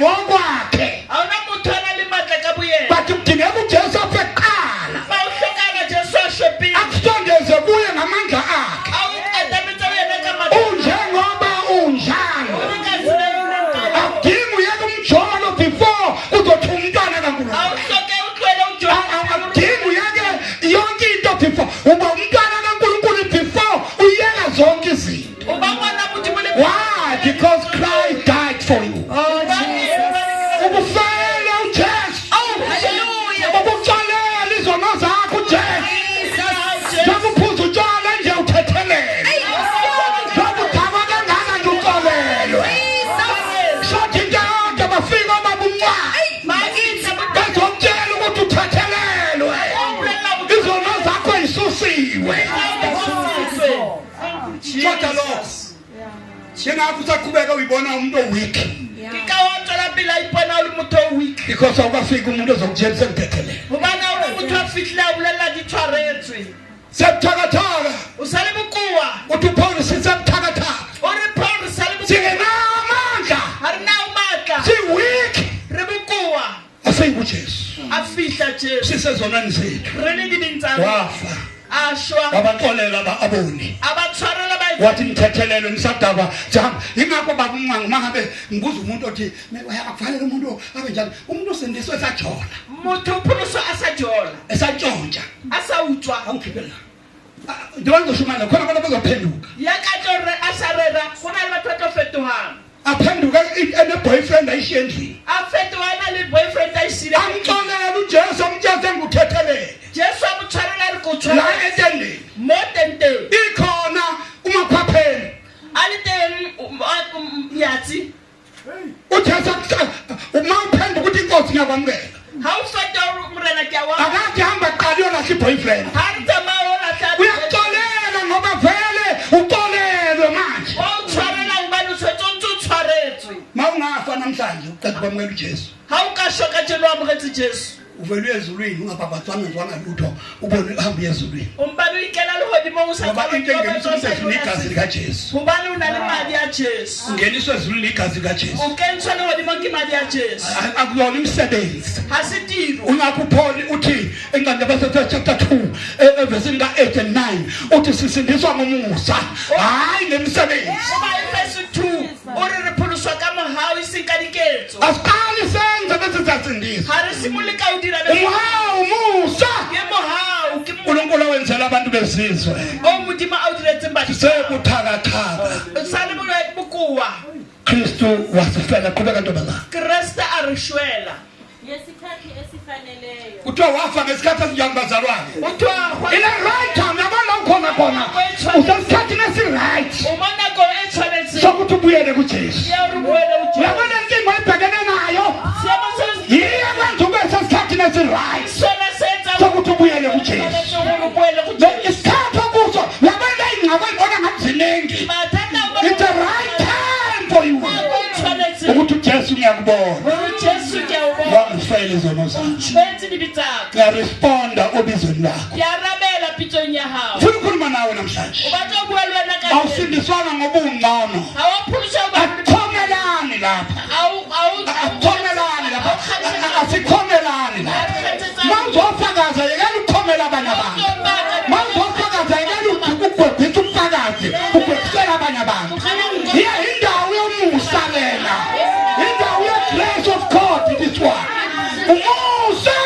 ngokwakhe awuna motho ana le matla ka boyena but udingeka uJesu afeqala ba o hlokana Jesu a shepile akusondeze kuye ngamandla akhe awu adamitsa wena ka matla unjengoba unjalo akudingi uyeke umjolo before uzothi umntwana kaNkulunkulu awuhloke uhlwele uJohn akudingi uyeke yonke into before uba umntwana kaNkulunkulu before uyeka zonke izinto ubangwana muthi mole why because Christ died for you ubufele uJesu hallelujah ubucalela izono zakho uJesu zakuphuza utshwala nje uthethelele zakudaba kangaka nje uxolelwe sothi into yonke bafika babunqwayi bazokutshela ukuthi uthethelelwe izono zakho yisusiwe kodwa lokho njengapho usaqhubeka uyibona umuntu oweak ngikawathola bila ipona umuntu weak because awukafika umuntu ozokutshela sengithethelele ubana umuntu afihla ulela ditshwaretswe sebuthakathaka usale bukuwa uthi uPaul sisebuthakathaka ore Paul usale bukuwa singenamandla harina umatla si-weak ribukuwa aseyikuJesu afihla Jesu sisezonani zethu rene dibintsa wafa ashwa wabaxolela aboni abatshwarela wathi ngithethelelwe ngisadaba jama ingakho babunqanga mangabe ngibuza umuntu othi akufanele umuntu abe njalo umuntu usindiswe esajola motho phuluso asajola esatshontsha asawutswa awukhiphela ndiwangoshumana khona abantu bezophenduka yakatore asarera khona le batho fetohang aphenduka ene-boyfriend ayishiye endlini afetohana le boyfriend ayisile amxolela uJesu amtshele ngikuthethelele Jesu amutshwarela ri la kutshwara entendeni motente ikhona umakhwapheni alite yatsi uJesu uma uphenduka ukuthi inkosi ngiyakwamukela how feta umrena kyawa akathi hamba qala uyolahla i-boyfriend harita maola tla uyaxolela ngoba vele uxolelwe manje utshwarela ubani utshwetso utshwaretswe ma ungafa namhlanje uqeda kwamukela uJesu how ka shoka jelo amogetse Jesu uvele ezulwini ungabhabhatswana lutho ubone uhamba ezulwini umbani uyikela lehodimo ngoba into engeniswa ezulwini igazi likaJesu ubani unale mali ya Jesu ungeniswa ezulwini igazi likaJesu ukeniswa lehodimo ngimali ya Jesu akuyona imisebenzi hasitiro ungakho uPaul uthi encwadi yaBefeso chapter 2 evesini ka8 and 9 uthi sisindiswa ngomusa hayi ngemisebenzi ngoba eFesu 2 uri riphuluswa ka mohawu isinkadiketso asiqali senze bese sasindiswa hari simulika udira umuhawu musa ke mohawu ke uNkulunkulu wenzela abantu bezizwe omudima awudiretse mbathi sebuthakathaka sale bukuwa Kristu wasifela qhubeka ntombazana Krista arishwela yesikhathi esifaneleyo kuthiwa wafa ngesikhathi esinjani bazalwane uthiwa ile right time yabona ukhona usesikhathini esi-right umana ko etshwanetse sokuthi ubuyele kuJesu yarubwele uJesu uyabona inkinga oyibhekene nayo yiyo kwenza ube sesikhathini esi-right sona senza sokuthi ubuyele kuJesu urubwele kuJesu isikhathi okuso yabona iy'ngxako ey'bona ngathi ziningi it's a right time for you ukuthi uJesu ngiyakubona Jesu kyawubona wangifela izono zami tshwetsi dibitsaka ngiyaresponda obizweni lakho yarabela pitsong ya hao funa ukukhuluma nawe namhlanje ubatla ukuwa lwena ka awusindiswanga ngoba ungcono awaphulusha akuthomelani lapha akuthomelani lapha asikhomelani lapha ma uzofakaza yekela ukukhomela abanye abantu ma uzofakaza yekela ukugwebhisa ubufakazi ugwebhisela abanye abantu indawo yomusa lena indawo ye-grace of God this one umusa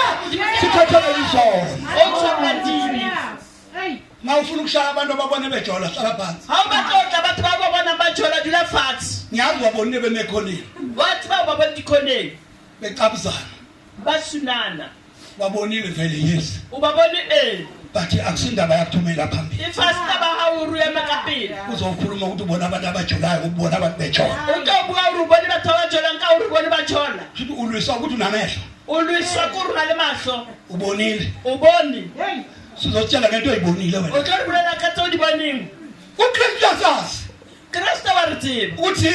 sithethelele izono ma ufuna ukushaya abantu ababone bejola hlala phansi awubatotla bathi bababona bajola dula fatshe ngiyazi wabonile bemekhoneni bathi bababona dikhoneni becabuzana basunana wabonile vele yes ubabona but akusindaba yakuthumela phambili ifasta bahawuru yamakapini uzokhuluma ukuthi ubona abantu abajolayo ukubona abantu bejola utobuka uruboni bathu abajola nka uruboni bajola futhi ulwiswa ukuthi unamehlo ulwiswa kuruna le mahlo ubonile uboni sizotshela ngento oyibonile wena utloribulela katse o diboning uKristu yasazi Krista wa re tseba ukuthi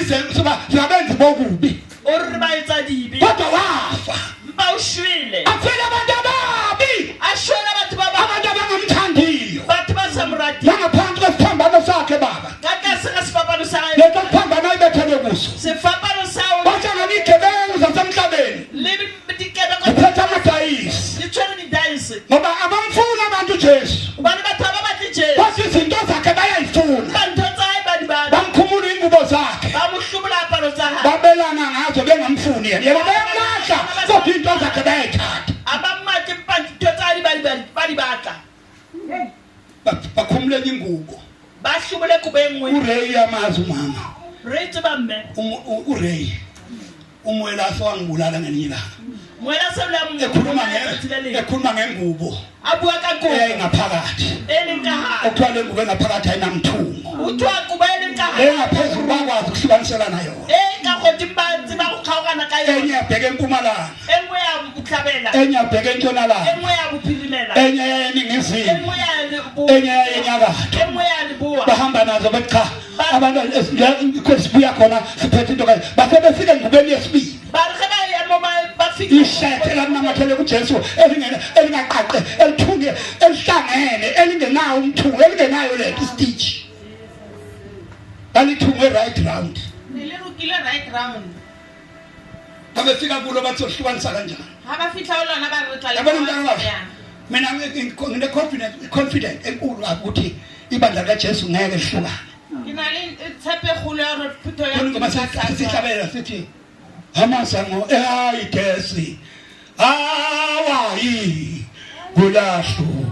sibabenzi bokubi uri ba etsa dibi kodwa wafa ba ushwile afela abantu ababi ashwela batho ba abantu abangamthandiyo batho ba samrati bangaphansi kwesiphambano sakhe baba kaka se ka sefapano sa hae leto siphambano ayibethele kuso sefapano sa bajanga n'igebengu babelana ngazo bengamfuni yena yebo bayamlahla kodwa into zakhe bayayithatha abamati pantotali bali batla bakhumulela ingubo bahlubule kubengwe uRay yamazi umama Ray bamme uRay umwelaso wangibulala ngenyila mwela selam ekhuluma ngengubo abuka kagogo engaphakathi elinkaha okuthwala ingubo engaphakathi ayinamthungo uthwa kuba elinkaha engaphezulu bakwazi ukuhlukanisela nayo engakhothi imbanzi bakukhawukana kayo enye yabheka empumalanga enwe yabukuhlabela enye yabheka entshonalanga enwe yabuphilimela enye yayeningizimu enwe yalibu enye yayenyakatho enwe yalibuwa bahamba nazo becha abantu esibuya khona siphethe into kahle base befike ngubeni yesibili barkhaba yamoma bafike ishethe lakunamathele kuJesu elingaqaqe elithunge elihlangene elingenayo umthungo elingenayo le stage alithunge right round Nilirukile right round. abefika kulo bathi ohlukanisa kanjani Abafihla olona baritla yabona umntana wami mina ngine confident enkulu ukuthi ibandla kaJesu ngeke lihlukane Kinali tshepe khulu ya re phutho ya ngoba sihlabela sithi amasango ayigesi awayi kulahlu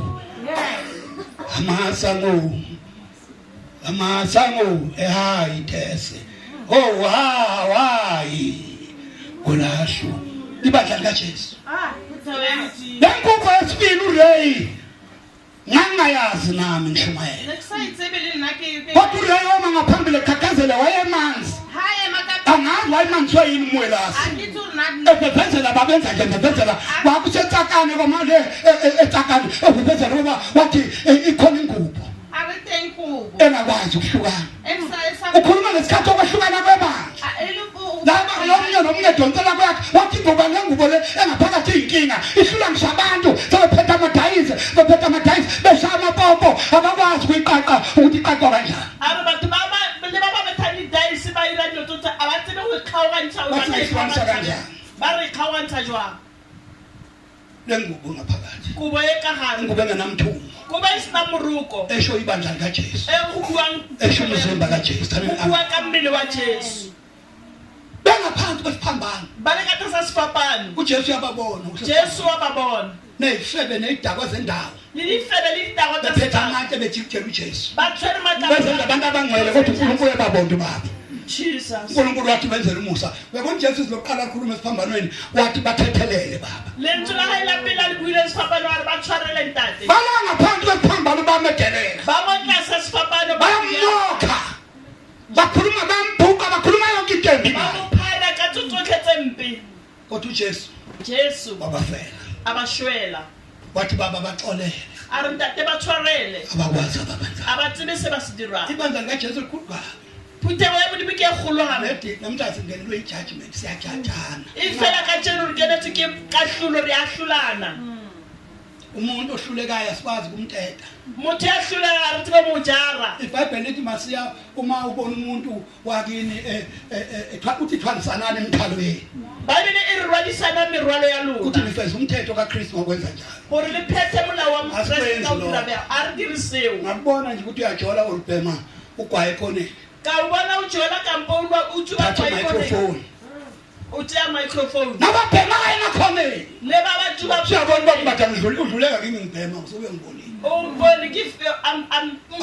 amasango ayigesi oh hawayi kulahlu ibandla kaJesu phutho ya mthi. lenkuba yesibili uRay ngangayazi nami ngishumayela Nekusayitsebele nake kodwa uRay oma ngaphambili eqhaqhazela wayemanzi haye makapha angazi wayemanzi yini umwelasi akithi nani ebebezela babenza nje bebezela wakusetsakane kwamanje etsakane ebebezela ngoba wathi ikhona ingubo akuthe inkubo engakwazi ukuhlukana emsayisa ukhuluma ngesikhathi okwehlukana kwebandla elibu laba nomunye donsela kwakhe wathi ngoba lengubo le engaphakathi inkinga ihlula ngisabantu sebephethe amadayisi beshaya amapompo abakwazi ukuyiqaqa ukuthi iqaqwa kanjani abantu baba bethanda idayisi bayira ndotsotsa abatsebe ukukhawukanisa basayihlukanisa kanjani bari khawukanisa jwa lengubo ngaphakathi kubo ekahani ingubo engenamthungo kuba isinamuruko esho ibandla likaJesu ekubuwang esho umzimba kaJesu kuwa kamili wa Jesu bengaphansi kwesiphambano balekatha sasifapani uJesu yababona Jesu wababona neyifebe neyidakwa zendawo lilifebe lidakwa bephethe amanye bejikijela uJesu bathwele benza mataba abantu abangcwele kodwa uNkulunkulu uyababonda babo Jesus uNkulunkulu wathi benzele umusa uyabona uJesu siloqala ukukhuluma esiphambanweni wathi bathethelele baba lentsho la hayila pila libuile sifapani wale bathwarele ntate bala ngaphansi kwesiphambano bamedelela babona sasifapani bayamnokha bakhuluma bambhuka bakhuluma yonke into embi babuphana katsutsothe tsempi kodwa uJesu Jesu wabafela abashwela wathi baba baxolele ari ntate bathwarele abakwazi ababanza abatsebe se ba se dirang ibandla likaJesu likhulu kabi phutego ya modimo ke kgolo gape nedi namhlanje singenelwe ijudgment siyajajana ifela ka tjeno re kenetse ke kahlulo re a hlolana umuntu ohlulekayo asikwazi kumthetha motho ya hlolega re tsebe mo jara iBhayibheli lithi masiya uma ubona umuntu wakini uthi thwanisanani emthalweni baibele e re rwadisana merwalo ya uthi lona nifeza umthetho kaKristu ngokwenza njalo gore le phethe molao wa Asikwenzi mokeresete ka o lokho. dira bjang a re dire seo ngakubona nje ukuthi uyajola ulibhema ugwaye ekhoneni ka o bona o jola kampo o tsuba thatha kwa ikoneng microphone o tseya microphone nababhema ekhoneni le ba ba tsuba siyabona uba kubathi udluleka kimi ngibhema usube ngibonile o mbone ke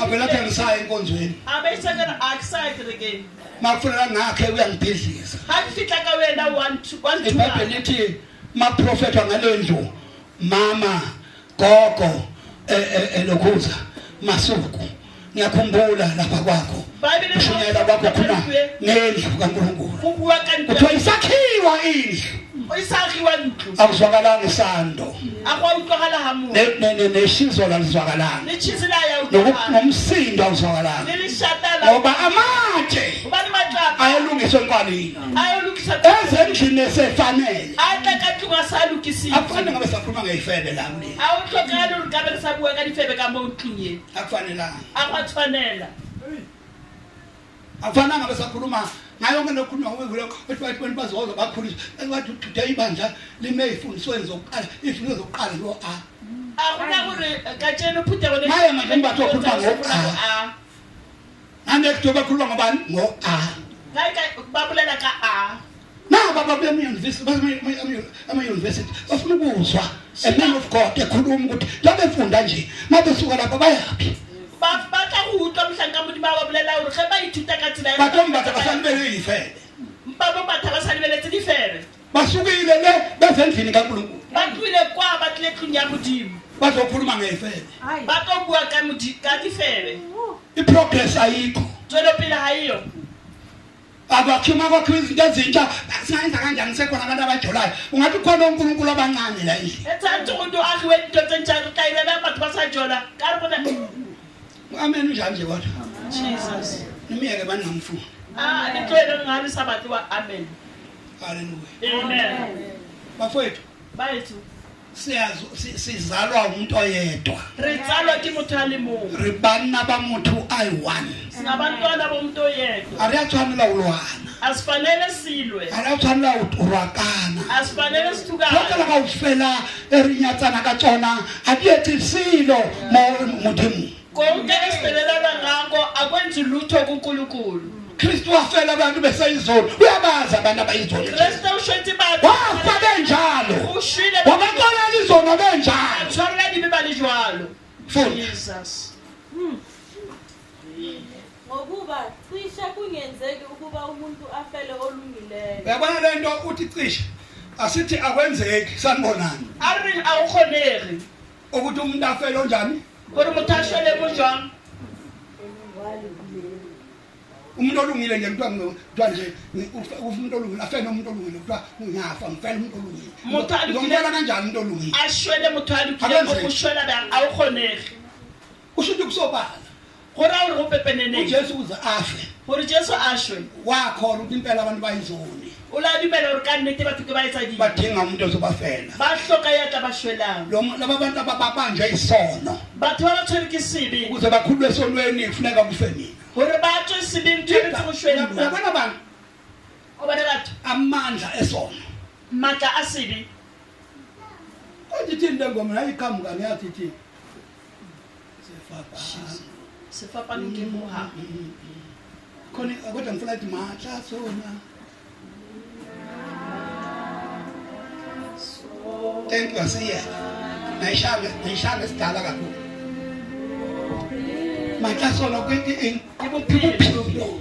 avela apha ngisaya enkonzweni abe isakana excited again makufuneka ngakhe uyangibhidlisa ha ke fitla ka wena 1 iBhayibheli lithi maprofetwa ngalendlu mama gogo lokhuza masuku ngiyakhumbula lapha kwakho Bible ushunyela kwakho khona ngendlu kaNkulunkulu go bua ka ntwa kuthiwa isakhiwa indlu o isagiwa ntlo akuzwakalanga isando a go utlwagala ha mo neshizo lalizwakalanga le chisela ya utlwagala nomsindo awuzwakalanga le lishata la ngoba amatshe ba le matlapa ayelungiswe enkwalini ayo lukisa ezendlini esefanele atla ka tlunga sa lukisi akufanele ngabe sakhuluma ngeyifebe la mni a o tlhokana re ka be sa bua ka difebe ka mo tlunye akufanelanga a go tshwanela akufanele ngabe sakhuluma ngayo ngene okukhuluma ngokwevule abantu bazoza bakhulisa bathi today ibandla lime ifundisweni zokuqala izifundo zokuqala lo a gona gore ka tseno phutego le Maye manje batho okhuluma ngo a nane kutoba khuluma ngobani ngo a ba bolela ka a Naba ama-university bafuna ukuzwa a man of God ekhuluma ukuthi labefunda nje mabesuka lapha bayaphi ba tla go utlwa mohlanka modimo ba bolela gore ge ba ithuta ka tsela ya batombatha basalibele ifele ba batha ba sa lebeletse difere basukile le bezendlini kaNkulunkulu ba tlile kwa ba tlile tlong ya modimo bazokhuluma ngefele ba tlo bua ka difere iprogress ayikho tswelopele ga iyo abakhuma izinto ezintsha singayenza kanjani sekhona abantu abajolayo ungathi khona uNkulunkulu abancane la endlini etsantse go ndo agiwe dilo tse ntšha re tla irela batho ba sa jola ka re bona amen njani nje kodwa Jesus nimiyeke baningamfuni le tloele nga re sa batle wa amen haleluya amen bafowethu baetso sizalwa umuntu oyedwa re tsalwa ke motho a le mongwe re banna ba motho ayi-one singabantwana bomuntu oyedwa a re a tshwanela ulwana asifanele silwe a re a tshwanela urwakana asifanele tla sithukane ka ofela e re nyatsana ka tsona ga di etse selo mo modimong konke esibelelana ngako akwenzi lutho kuNkulunkulu kristu wafela abantu beseyizolo uyabazi abantu abayizolo Kristu ushwetse batho wafa benjalo ushwile wabaxolela izono benjalo tshwarela dibe ba le jwalo funda Jesus ngokuba cishe kungenzeki ukuba umuntu afele olungileyo uyabona le nto uthi cishe asithi akwenzeki sanibonani a re a go kgonege ukuthi umuntu afele onjani gore motho a shwele mo jwang umuntu olungile nje kuthiwa nje umuntu olungile afele umuntu olungile kuthiwa ngiyafa ngifele umuntu olungile ngomfela kanjani umuntu olungile a shwele motho a lokile go shwela bjang a go kgonege usho ukuthi kusobala gore a gore go pepeneneng ujesu uze afe gore Jesu a shwe wakholwa ukuthi impela abantu bayizoni o la dumela gore ka nnete batho ke ba etsa dilo badinga umuntu ozobafela ba hloka ya tla ba shwelang laba bantu ababanjwe isono batho ba ba tshwere ke sebe ukuze bakhululwe esonweni kufuneka kufe mina gore ba tswe sebeng tshwanetse go shwela uyabona bantu o bane batho amandla esono maatla a sebe othithini le ngoma nayiqhamuka ngiyathi sefapaneng ke moha khona kodwa ngifuna ukuthi matla sona thank you asiye nayishanga sidala kakhulu matla sona ibuphilo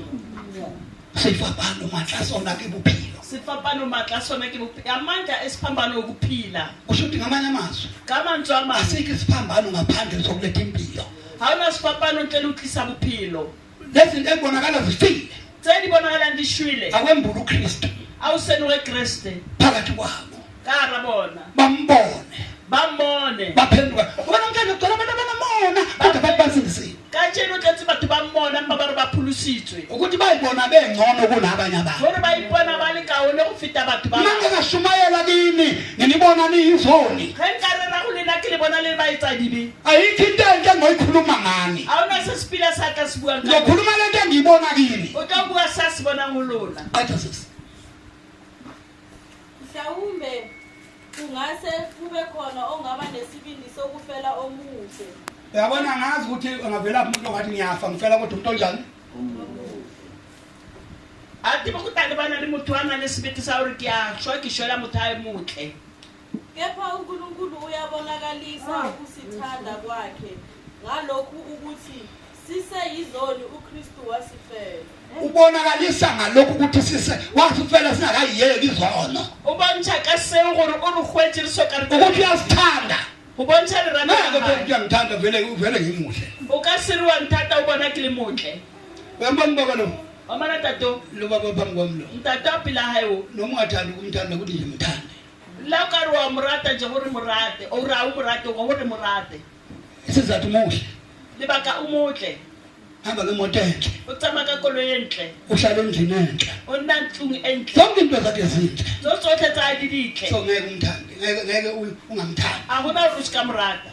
sifapano matla sona ke buphilo sefapano maatla sona ke amandla esiphambano okuphila kusho ukuthi ngamanye amazwi ka mantswe a mangwe asikho isiphambano ngaphandle sokuletha impilo ga ona sefapano ntle le o tlisa bophelo lezinto ezibonakala zifile tse di bonagalang di shwele akwembula ukristu a o senoge kreste phakathi kwabo ka gara bona bambone ba mmone baphenduka ubona mntana kugcwala abantu abanamona kodwa abantu basindisile ka tsheno o tletse batho ba mmona mpa ba re ba pholositswe ukuthi bayibona bengcono kunabanye abantu gore ba ipona ba le kaone go feta batho ba mangingashumayela kini nginibona niyizoni ge nka rera go lena ke le bona le ba etsa dibe ayikho into enhle ngoyikhuluma ngani a ona se sepila sa tla se buang ka ngizokhuluma le nto engiyibona kini o tla bua sa se bonang go lona qeda sisi mhlawumbe kungase kube khona ongaba nesibindi sokufela omuhle uyabona ngazi ukuthi angavela umuntu ongathi ngiyafa ngifela kodwa umuntu onjani a tiba go tane ba na le motho a nang le sebete sa gore ke a shwa ke shwela motho a e motle kepha uNkulunkulu uyabonakalisa ukusithanda kwakhe ngalokhu ukuthi siseyizoni uKristu wasifela ubonakalisa ngalokhu ukuthi wasifela singakayiyeki izono o bontsha ka seo gore o re hwetse re soka re ukuthi uyasithanda go bontsha le ngeke rana ukuthi uyangithanda vele ngimuhle o ka se re wa nthata o bona ke le motle uyambona baba lo wa mana tato lo baba phambi kwami lo ntate a pela gae o noma ungathanda ukumthanda ukuthi nje mthande la o ka re wa morata nje gore morate o ra o morate go gore morate isizathu muhle lebaka o motle hamba ngemoto enhle o tsamaya ka koloi e ntle uhlala endlini enhle o nna ntlong e ntle zonke into zakhe zinhle tso tsotlhe tsa di ditle so ngeke umthande ngeke ungamthandi a gona gore o se ka morata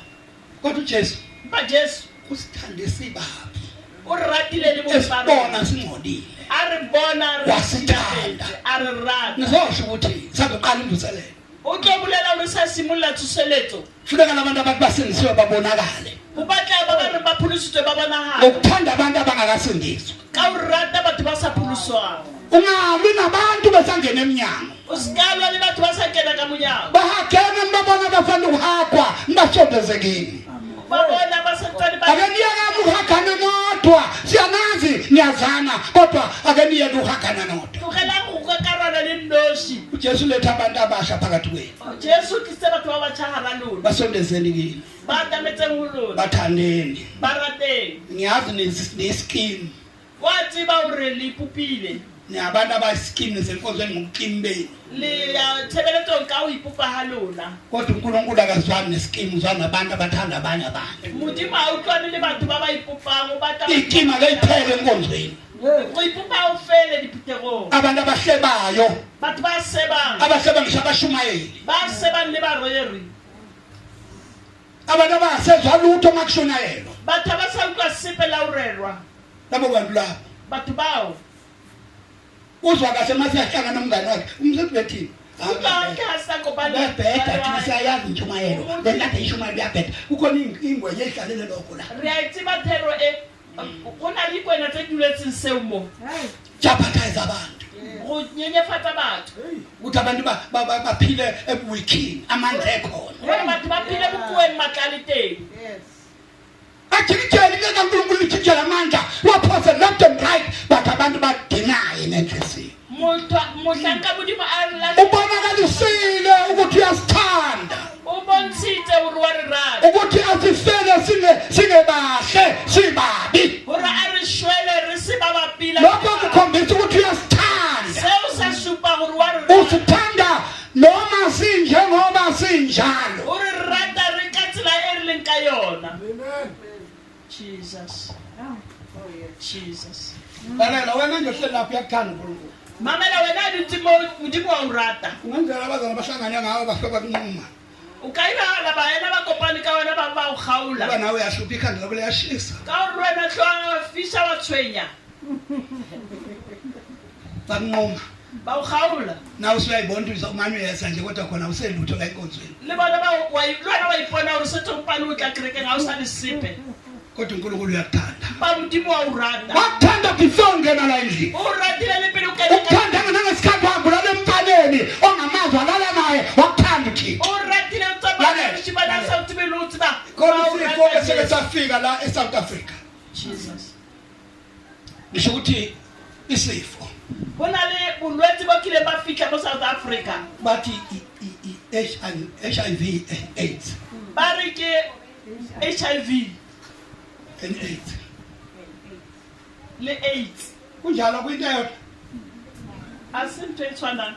kodwa ujesu mpa Jesu usithande sibabi o re ratile le esibona bofaro singcolile a re bona re Wasithanda. a re rata ngizosho ukuthi sazoqala imvuselelo o tlo bolela gore sa simolola tsoseletso funeka labantu abantu basindisiwe babonakale go batla ba ba re ba pholositswe ba bonagala ngokuthanda abantu abangakasindiswa ka o rata batho ba sa pholoswang ungabi nabantu besangena eminyango usikalwa le batho ba sa kena ka monyango bahagena mbabona bafana uhakwa ngasondezekini babona basentwana ba ake niyeke uhagana nodwa siyanazi niyazana kodwa ake niyeke uhagana nodwa tlogela go ka karwana le nnoši uJesu letha abantu abasha phakathi kwenu jesu tlise batho ba batšha gara lona basondezeni kini ba tametseng go lona bathandeni ba rateng ngiyazi neskim wa tseba gore le ipopile niyabantu abayiskim nesenkonzweni ngobukim benu le ya tshebeletsong ka go ipopa ga lona kodwa uNkulunkulu akazwani neskim uzwana nabantu abathanda abanye abantu modimo a utlwane le batho ba ba ipopang o batla ikima leyiphele enkonzweni go ipopa o fele diphuthegong abantu abahlebayo batho ba sebang abahleba ngisho abashumayeli ba sebang le barweri abantu abasezwa lutho makushonayelwa batho ba sa utlwa sepe la o rerwa labo bantu labo batho bao uzwa kahle mase yahlangana nomngane wakhe umsebenzi wethini utlwa ke ha sa kopana bebheda thina siyayazi intshumayelo lekade ishumayelo yabheda kukhona ingwenye ehlalele lokho la re a itseba thero e go na le kwena tse duletseng seo mo japhathayiza abantu go nyenyefatsa batho ukuthi abantu baphile ebuwikini amandla ekhona gore batho ba phile bokuweng matlale teng ajikijeli ke kaNkulunkulu lijikijela amandla waphose left and right but abantu badinaye nenhliziyo mohlanka modimo a re la ubonakalisile ukuthi uyasithanda o bontshitse gore wa re rata ukuthi asifele singebahle sibabi gore a re shwele re se ba bapila lokho kukhombisa ukuthi uyasithanda seo sa supa gore wa re rata usithanda noma sinjengoba sinjalo o re rata re ka tsela e re leng ka yona Jesus Jesus lalela wena nje uhleli lapho uyakuthanda uNkulunkulu mamela wena dithi modimo wa o rata ungenzela abazana bahlanganya ngawe bahloba kunquma o ka ibala baena ba kopane ka wena ba o gaula ngoba nawe uyashupha ikhanda lakho liyashisa ka gore wena tlhoga fisha wa tshwenya bakunquma ba o gaula nawe usuyayibona ukuthi uzomanywe yesa nje kodwa khona uselutho la enkonzweni le bona lwana wa ipona gore setsopane o tla kereke ga o sa le sepe kodwa uNkulunkulu uyakuthanda ba modimo wa o rata wakuthanda before ungena la endlini o ratile le pele o kena ukuthanda nangesikhathi wahambula lemfaneni ongamazwi alala naye wakuthanda uThixo o ratile o tsamaya shibana sa utsebe lo tseba khona isifo eseke safika la eSouth Africa Jesus ngisho ukuthi isifo bona le bolwetse bo kile ba fitla mo South Africa bathi HIV AIDS ba re ke HIV and AIDS le AIDS kunjalo kwinto yodwa asintwe tshwana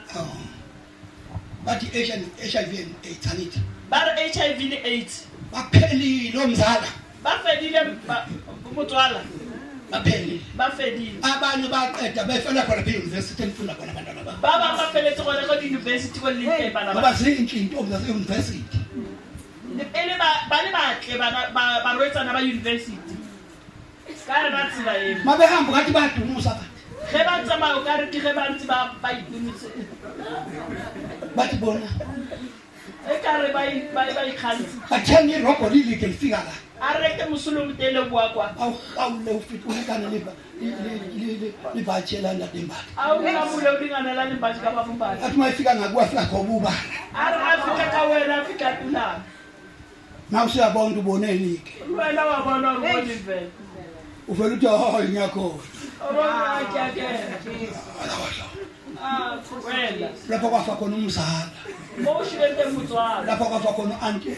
bathi HIV and AIDS anithi ba re HIV le AIDS baphelile omzala ba fedile motswala baphelile ba fedile abanye baqeda befela khona phe university enfunda khona abantwana babo ba ba feletse gona go university go le bana ngoba zintshinto zase university le pele ba le batle ba roetsana ba university ka ba tsela e mabehamba ngathi bayadumusa abantu ge ba tsamaya ka re ke ge ba ntse ba idumise bathi bona e ka re ba ikgantsi bathenga irobho lilike lifika la a reke mosolo motele bua kwa awukhawule ufike unikane libhatshi elandadembala a o nna mole o dinganela lembatši ka babombane athi mayifika ngakuwe afika khobubala a re a fika ka wena a fika tulana na usuyabona ukuthi ubonenike wena wa bona gore bone vele uvela uthi hayi ngiyakhona orona ke akena wena lapho kwafa khona umzala mo o shilente motswala lapho kwafa khona anti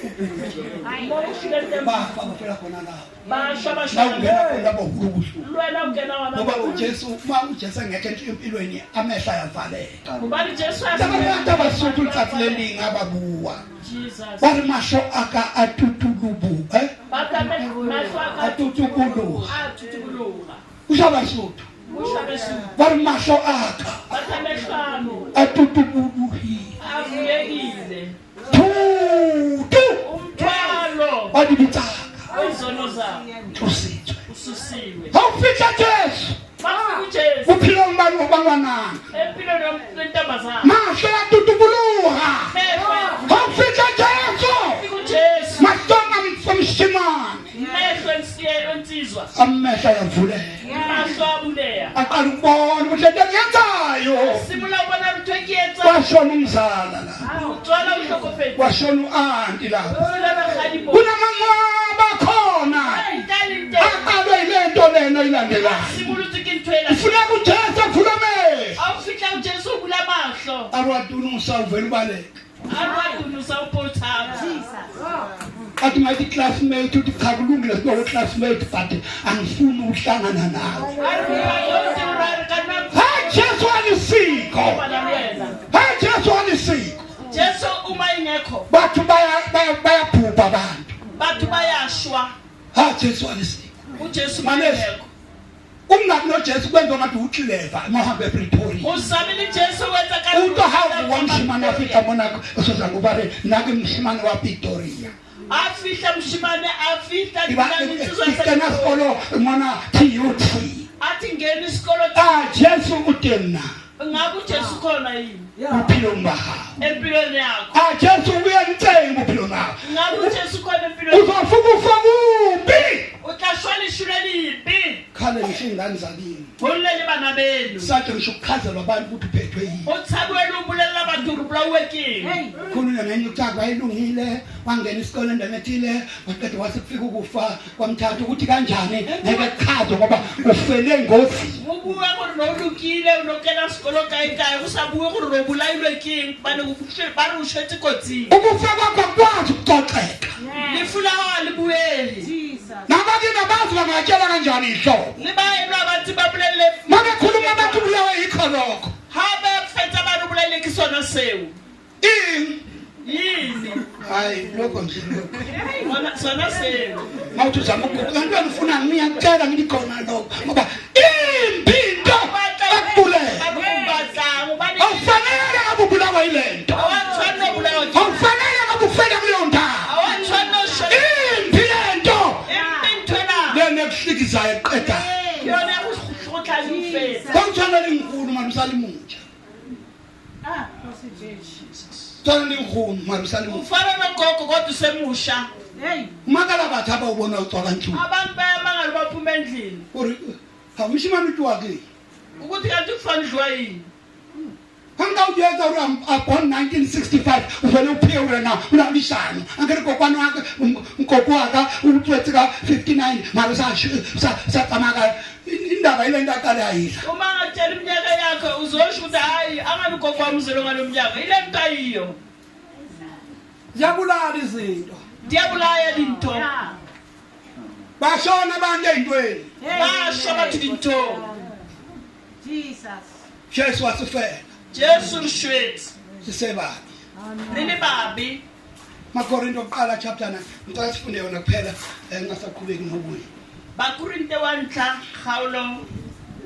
mo o shilente bafa bafela khona lapho ba shaba nawungena shaba khona lapho ubuhlungu lwena ungena ngoba wana uJesu uma uJesu engekho empilweni amehla ayavaleka ngubani Jesu abantu abasuku ucatsile ngababuwa Jesus bari masho aka atutulubu bakame mashwa ka atutubulu tutubuluga ushabasuthu ushabesu bari masho aka bakame hlanu atutubuluhi avuyekile tutu umthwalo adibitsaka izono zakho tusitswe ususiwe awufika Jesu bafika uJesu uphila umbani wabantwana empilweni yentombazana masho atutubuluha mehlo awufika Jesu uJesu masonga mfumshimane mehlo ensizwa amehla yavuleka mahlo abuleya aqala uqala ukubona ukuthi lento engiyenzayo simola ho bona ntho e ke etsa kwashona umzala la o tswala o hlokofetse kwashona u-anti lapho o le bagadi bo kunamanqwaba khona aqalwe yile nto lena ilandelayo simolotse ke ntho ela kufuneka ujesu avule amehlo a o fihla ujesu o bula mahlo arwadunusa uvela ubaleka a rwadunusa o pothaba athi mayithi classmate uthi cha kulungile sibe classmate but angifuni ukuhlangana nawe hayi jesu alisiko hayi jesu alisiko jesu uma ingekho bathu bayabhubha abantu bathu bayashwa hayi jesu alisiko ujesu Manesi. ingekho ukungabi nojesu kwenza ngathi uclever emahambe ePretoria uzamile jesu wenza kanti umuntu hawu wamshimana wafika monako usoza ngubare nake mshimana waPretoria afihla mshimane afihla ikena skolo mona TUT athi ngena isikolo jesu utena ngabe ujesu khona yini uphilo ngaha empilweni yakho jesu uyantsenga uphilo ngaha ngabe ujesu khona empilweni uzofuka ufakubi utlashwa lishule lipi khale ngisho ingane zakini holele bana benu sathi ngisho ukuchazela abantu ukuthi uphethwe yini utshabwela umbulela abantu ubulawe kini khona ngenye ukuthatha wayilungile wangena isikole endemethile waqeda wasekufika ukufa kwamthatha ukuthi kanjani ngeke chazo ngoba ufele engozini ubuya gore no lukile unokena isikolo kae kae usabuye gore no bulayilwe kini bane kubuhle bari ushetse kotsini ukufa kwakho kwazi ukuxoxeka lifuna libuyeli nabakini abazi bangatshela kanjani ihlobo libayelwa abantu babulele mabekhuluma abantu bulawe yikho lokho habe fetsa abantu bulayile kisona sewu yini hayi lokho nje sona sewu mawuthi uzama ukubantwana ufuna ngiyacela ngithi khona lokho ngoba impinto akubulela awufanele ngabe ubulawa yilento awufanele ngabe ufela kuleyo ndawo impi lento lena ekuhlikizayo eqedayo kwamthana linkulu manje usalimutsha tsana linkulu manje usalimutsha ufana nogogo kodwa usemusha umakala bathu abawubona ucwaka ntshulu abantu bayamangali baphuma endlini uri awumshimana utwake ukuthi kanti kufanidliwa yini Kangawuyenza uri born 1965 uvele uphiwe wena unabishana angeke kokwana wakhe umgogo wakhe uthwethi ka 59 mara satsamaka indaba ile ndaqala yayidla uma ngatshela iminyaka yakhe uzosho ukuthi hayi angabe ugogo wami uzelo ngalomnyaka ile nto ayiyo ziyabulala izinto ndiyabulaya dinto bashona abantu ey'ntweni basho bathi dinto jesu wasifela jesu lishwethu sisebabi lili babi makorinto okuqala chapter 9 ngicela sifunde yona kuphela ngingasaqhubeki nokunye bakorinte 1 kgaolo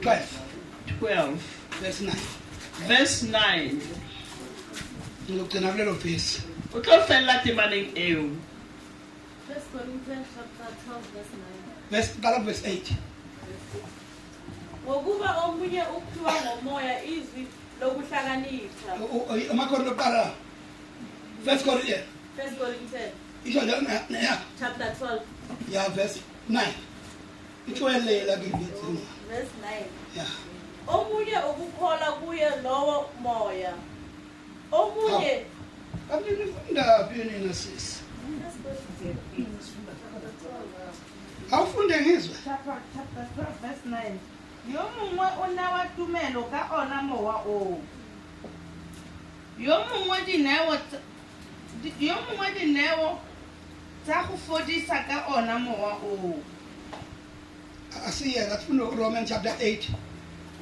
12 verse 9 verse 9 ngizogcina kulelo verse o tlo fella temaneng eo 1 Corinthians chapter 12 verse 9. qala verse 8 Ngokuba omunye uphiwa ngomoya izwi lokuhlakanipha. amakorinto okuqala 1 Corinthians 1 Corinthians isho njalo ya chapter 12 ya verse 9 ithoyelela ke verse 9. ya Omunye ukukholwa kuye lowo moya. Omunye Abinifunda phini nasisi. Awufunde ngizwe. Chapter 12 verse 9. Yo mongwe o newa tumelo ka ona mowa o. Yo mongwe dineo tsa go fodisa ka ona mowa o. Asiye ngafunda Romans chapter 8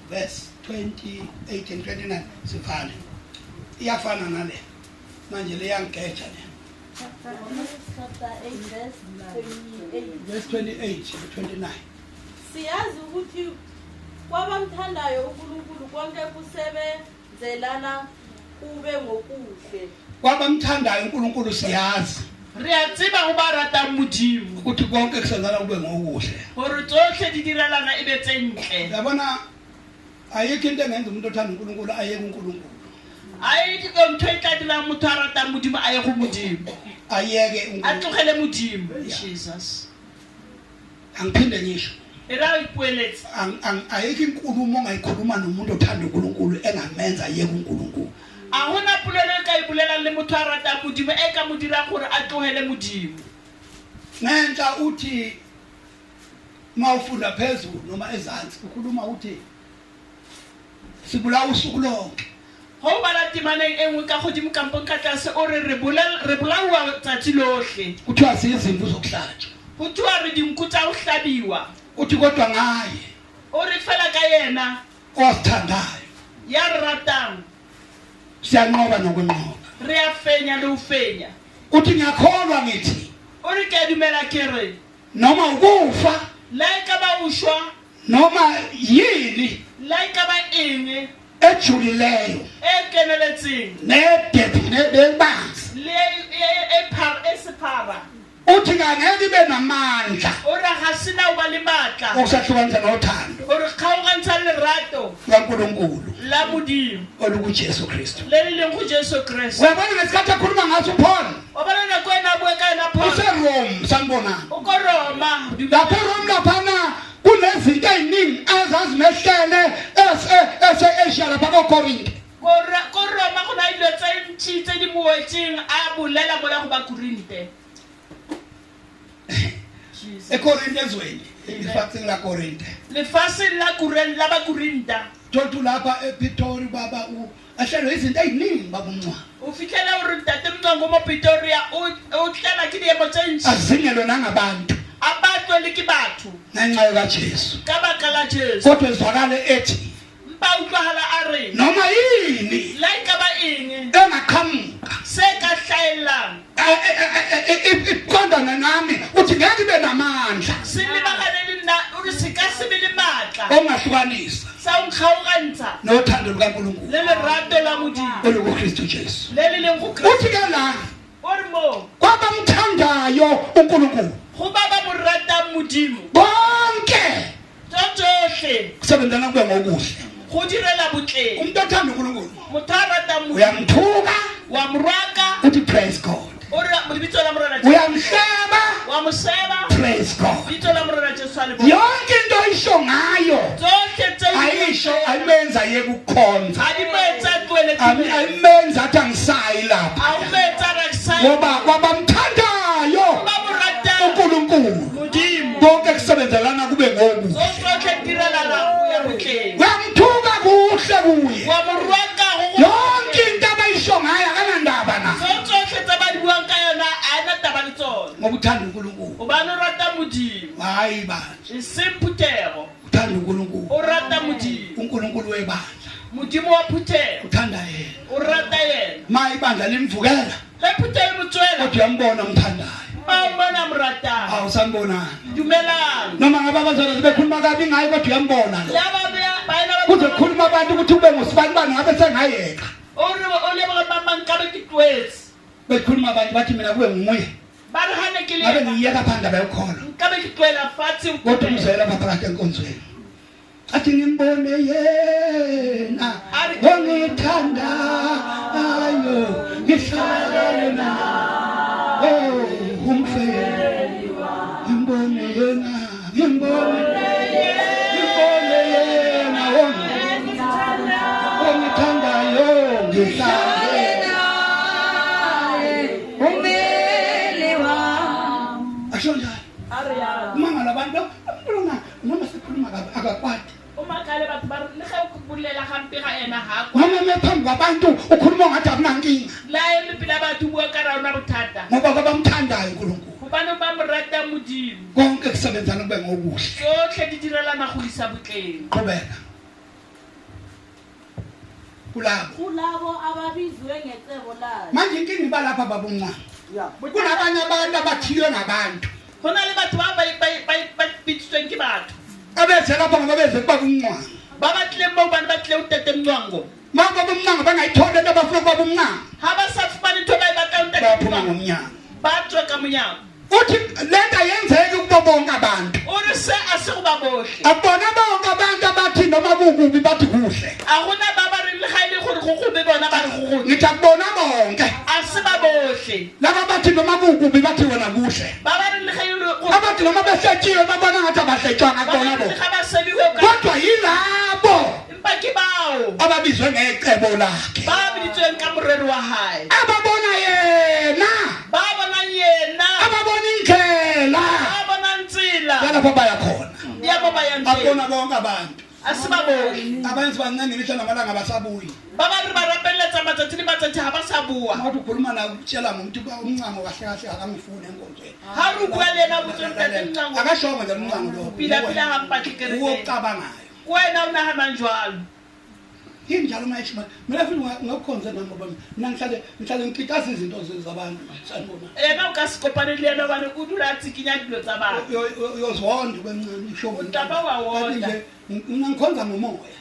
verse 28 and 29 sifana. Iyafana nale. Manje leyangeja le. chapter 8 Verse 28 to 29. Siyazi ukuthi kwabamthandayo uNkulunkulu konke kusebenzelana kube ngokuhle. Kwabamthandayo uNkulunkulu siyazi re a tseba go ba ratang modimo ukuthi konke kusenzana kube ngokuhle. gore tsotlhe di direlana e be tse ntle Yabona ayikho into engenza umuntu othanda uNkulunkulu ayeke uNkulunkulu. a e ke ntho e tla dirang motho a ratang modimo a ye go modimo Ayeke a uNkulunkulu. tlogele modimo jesus Angiphinde ngisho. e ra o ipueletse ayikho inkulumo ongayikhuluma nomuntu othanda uNkulunkulu engamenza yeke uNkulunkulu. a gona polelo e ka e bolelang le motho a ratang modimo e ka mo dira gore a tlogele modimo. Ngenhla uthi mawufunda phezulu noma ezantsi ukhuluma uthi sibulawa usuku lonke. Go bala timaneng e nngwe ka godimo kampong ka tlase o re re bolawa tsatsi lotlhe. Kuthiwa zizimvu zokuhlatshwa. Go tšwa re dinku tsa go hlabiwa. Uthi kodwa ngaye O re fela ka yena osithandayo ya re ratang siyanqoba nokunqoba. re a fenya le go fenya. Uthi ngiyakholwa ngithi O re ke a dumela ke re noma ukufa la e ka ba o šwa noma yini la e ka ba eng ejulileyo e keneletseng nebanzi. le e sephara. Uthi ngangeke ibe namandla O re ga sena o ba le maatla okusahlukanisa nothando gore kgaogantsha lerato kaNkulunkulu la modimo olukuJesu Kristu. le le leng go Jesu Kriste. Uyabona ngesikhathi akhuluma ngaso Paul O bona nako ena a bue ka yena Paul useRome sanibonani. o ko Roma Lapho eRome laphana kunezinto eziningi ezazimehlele ese-Asia lapha koKorinte. ko Roma go na dilo tse ntši tse di moetseng a bolela mola go ba Korinte. eKorinte ezweni ifatsing la Korinte. Lefatsheng la ba Korinta Thothi lapha ePitori baba ahlelwe izinto eziningi babumncwa. o fitlhela gore ntate Mngcango mo Pretoria o tlala ke diemo tse ntši Azingelwe nangabantu a batlwe le ke batho ngenxa kaJesu. ka baka la Jesu. Kodwa izwakale ethi Mpa utlwahala a re noma yini la e ka ba eng engaqhamuka se ka hlaelang iqondana nami uthi ngeke ibe namandla se lebagane le nna o re se ka se be le maatla ongahlukanisa sa o nkgaogantsha nothando lukaNkulunkulu le lerato la modimo olukuKristu Jesu. le le leng go Kriste. Uthi ke la O re mo kwabamthandayo uNkulunkulu go ba ba mo ratang modimo bonke tsotlhe kusebenzana kube ngokuhle. go direla botleng. Umuntu othanda uNkulunkulu Motho a ratang modimo uyamthuka wa mo raka uthi praise God. o re lebitso la morena Uyamhleba wa mo seba praise God. lebitso la morena Jesu a le bo Yonke into ayisho ngayo tsotlhe tse ayisho ayimenza yekukhonza. a di metsa tlwele Ayimenza athi angisayi lapha a o metsa ra sa ngoba kwabamthandayo ba mo ratang uNkulunkulu modimo bonke kusebenzelana kube ngokuhle. tsotlhe direla la go ya botleng Uyamthuka kuhle kuye. wa mo raka go Yonke into abayisho ngayo akanandaba na tsotlhe tse ba di buang ka yona a na taba le tsona ngoba uthanda uNkulunkulu. o ba no rata modimo Hayi bandla e seng phuthego uthanda uNkulunkulu. o rata modimo uNkulunkulu webandla modimo wa phuthego uthanda yena. o rata yena Ma ibandla limvukela ge phuthego mo tswela kodwa uyambona umthandayo. ba o bona mo ratang Awusanibonani dumelang noma ngabe abazali sebekhuluma kabi ngayo kodwa uyambona lo. laba baena Kuze kukhuluma abantu ukuthi ube ngusibani ngabe sengayeka. o leboga mamang ka be ke twetse Bekhuluma abantu bathi mina kuwe nguye. ba re gane ke Ngabe le ngiyeka phanda bayokholwa. nka be ke twela fatshe Kodwa umzela phakathi enkonzweni. Athi ngimbone yena ongithanda ayo ngihlale na. Oh umfeli ngimbone yena ngimbone yena ongithanda yo ngihlale asho njalo. Mangala abantu noma sikhuluma akakwati. umakale batho ba le ge o bolela gampe ga ena ga Noma mephambi kwabantu ukhuluma ngathi akunankinga la e pila batho bua ka raona bothata ngoba kwabamthandayo uNkulunkulu gobane ba mo rata modimo konke kusebenzana kube ngokuhle. tsotlhe di direlana go isa botleng. Qhubeka kulabo kulabo ababizwe ngecebo layo. manje inkinga iba lapha babumncane. Kunabanye abantu abathiywe ngabantu go na le batho ba ba bitsweng ke batho abeze lapha ngoba beze kuba bumncane. ba batlileng moo bane ba tlile o tete Mngcango Manje babumncane bangayitholi into abafuna ukuba bumncane ga ba sa fumane ntho ba e batlang o tete bayaphuma Mngcango ngomnyango. ba tswe ka monyango. Uthi lento yenzeke kubo bonke abantu. O re se a se go ba botlhe Abona bonke abantu abathi noma kukubi bathi kuhle. a gona ba ba re le ga ile gore go gobe bona ba re go gobe Ngithi akubona bonke a se ba botlhe laba bathi noma kukubi bathi wena kuhle. ba ba re le ga ile Abathi bathi noma besethiwe babona ngathi abahletshwanga bona bo kodwa yilabo ababizwe ngecebo lakhe ababona yena ababona indlela yalapho baya khona abona bonke abantu abenzi bancane ngisho namalanga basabuyi ngathi ukhuluma na ukutshela ngomuntu umncamo kahle kahle akangifuni enkonzweni akashongo nje umncamo lo ucabangayo yini njalo manje mina futhi ngakukhonza nami ngoba mina ngihlale ngikitaza izinto zabantu sanibona yozonda kwencane ishobo nje mina ngikhonza ngomoya